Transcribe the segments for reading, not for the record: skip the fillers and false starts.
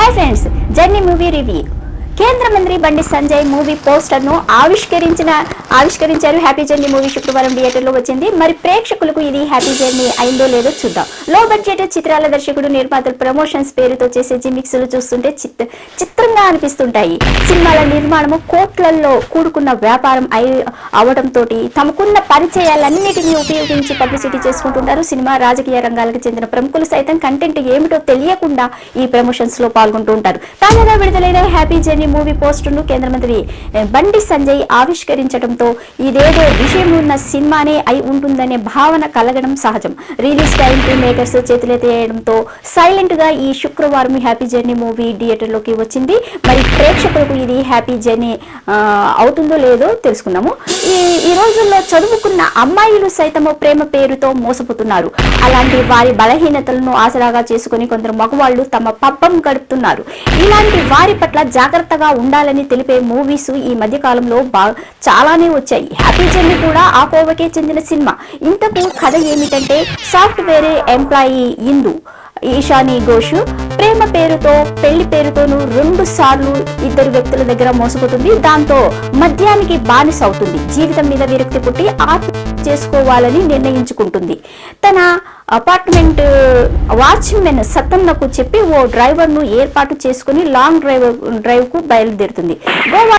Hi friends journey movie review కేంద్ర మంత్రి Bandi Sanjay movie poster ను ఆవిష్కరించారు. హ్యాపీ జర్నీ మూవీ శుక్రవారం థియేటర్లో వచ్చింది. మరి ప్రేక్షకులకు ఇది హ్యాపీ జర్నీ అయిందో లేదో చూద్దాం. లో బడ్జెట్ చిత్రాల దర్శకుడు నిర్మాతలు ప్రమోషన్స్ పేరుతో చేసే జిమిక్స్లు చూస్తుంటే చిత్రంగా అనిపిస్తుంటాయి. సినిమాల నిర్మాణము కోట్లల్లో కూడుకున్న వ్యాపారం అవడంతో తమకున్న పరిచయాలన్నిటినీ ఉపయోగించి పబ్లిసిటీ చేసుకుంటుంటారు. సినిమా రాజకీయ రంగాలకు చెందిన ప్రముఖులు సైతం కంటెంట్ ఏమిటో తెలియకుండా ఈ ప్రమోషన్స్ లో పాల్గొంటూ ఉంటారు. తాజాగా విడుదలైన హ్యాపీ జర్నీ మూవీ పోస్టర్ ను కేంద్ర మంత్రి బండి సంజయ్ ఆవిష్కరించడంతో ఇదేదో విషయం ఉన్న సినిమానే అయి ఉంటుందనే భావన కలగడం సహజం. రిలీజ్ టైం కి మేకర్స్ చేతులెత్తేయడంతో సైలెంట్ గా ఈ శుక్రవారం హ్యాపీ జర్నీ మూవీ థియేటర్ లోకి వచ్చింది. మరి ప్రేక్షకులకు ఇది హ్యాపీ జర్నీ అవుతుందో లేదో తెలుసుకుందాము. ఈ రోజుల్లో చదువుకున్న అమ్మాయిలు సైతము ప్రేమ పేరుతో మోసపోతున్నారు. అలాంటి వారి బలహీనతలను ఆసరాగా చేసుకుని కొందరు మగవాళ్లు తమ పబ్బం గడుపుతున్నారు. ఇలాంటి వారి పట్ల జాగ్రత్తగా ఉండాలని తెలిపే మూవీస్ ఈ మధ్య కాలంలో చాలానే వచ్చాయి. హ్యాపీ జర్నీ కూడా ఆ కోవకే చెందిన సినిమా. ఇంతకు కథ ఏమిటంటే, సాఫ్ట్వేర్ ఎంప్లాయీ ఇందు ఈశాని ఘోష్ ప్రేమ పేరుతో పెళ్లి పేరుతోనూ 2 సార్లు ఇద్దరు వ్యక్తుల దగ్గర మోసపోతుంది. దాంతో మద్యానికి బానిస అవుతుంది. జీవితం మీద విరక్తి పుట్టి ఆత్మహత్య చేసుకోవాలని నిర్ణయించుకుంటుంది. తన అపార్ట్మెంట్ వాచ్మెన్ సత్తన్నకు చెప్పి ఓ డ్రైవర్ ను ఏర్పాటు చేసుకుని లాంగ్ డ్రైవ్ కు బయలుదేరుతుంది. గోవా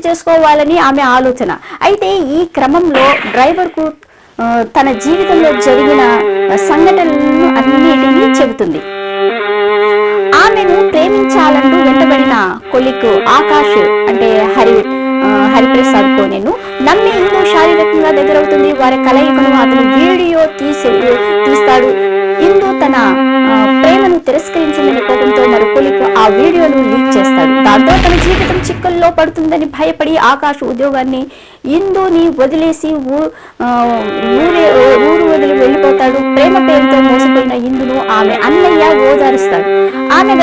చేసుకోవాలని ఆమె ఆలోచన. అయితే ఈ క్రమంలో డ్రైవర్ కు తన జీవితంలో జరిగిన సంఘటనలను అన్నిటినీ చెబుతుంది. ఆమెను ప్రేమించాలంటూ వెంటబడిన కొలిక్ ఆకాష్ అంటే హరిప్రసాద్ కోనేను నమ్మి ఇంకో శారీరకంగా దగ్గరవుతుంది. వారి కలయికను అతను వీడియో తీస్తాడు. ఇందు తన ప్రేమను తిరస్కరించిందని కోపంతో మరో కొలిక్ ఆ వీడియోను లీక్ చేస్తాడు. దాంతో తన జీవితం చిక్కుల్లో పడుతుందని భయపడి ఆకాష్ ఉద్యోగాన్ని ఇందుని వదిలేసి ఊరు వదిలి వెళ్ళిపోతాడు. ప్రేమ పేరుతో మోసపోయిన ఇందును ఆమె అన్నయ్య ఓదారుస్తాడు. ఆమె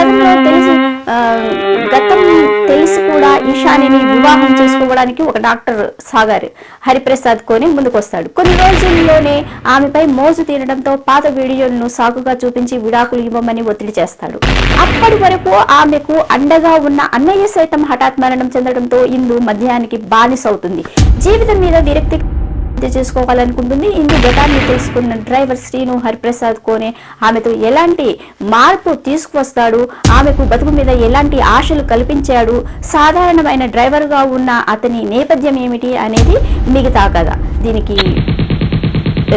గతం తెలిసి కూడా ఈశానిని వివాహం చేసుకోవడానికి ఒక డాక్టర్ సాగర్ హరిప్రసాద్ కోని ముందుకొస్తాడు. కొన్ని రోజుల్లోనే ఆమెపై మోజు తీరడంతో పాత వీడియోలను సాకుగా చూపించి విడాకులు ఇవ్వమని ఒత్తిడి చేస్తాడు. అప్పటి వరకు ఆమెకు అండగా ఉన్న అన్నయ్య సైతం హఠాత్ మరణం చెందడంతో ఇందు మద్యానికి బానిసవుతుంది. జీవితం మీద విరక్తి చేసుకోవాలనుకుంటుంది. ఇందు గతాన్ని తెలుసుకున్న డ్రైవర్ శ్రీను హరిప్రసాద్ కోనే ఆమెతో ఎలాంటి మార్పు తీసుకువస్తాడు, ఆమెకు బతుకు మీద ఎలాంటి ఆశలు కల్పించాడు, సాధారణమైన డ్రైవర్ గా ఉన్న అతని నేపథ్యం ఏమిటి అనేది మిగతా కథ. దీనికి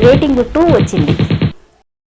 రేటింగ్ 2 వచ్చింది.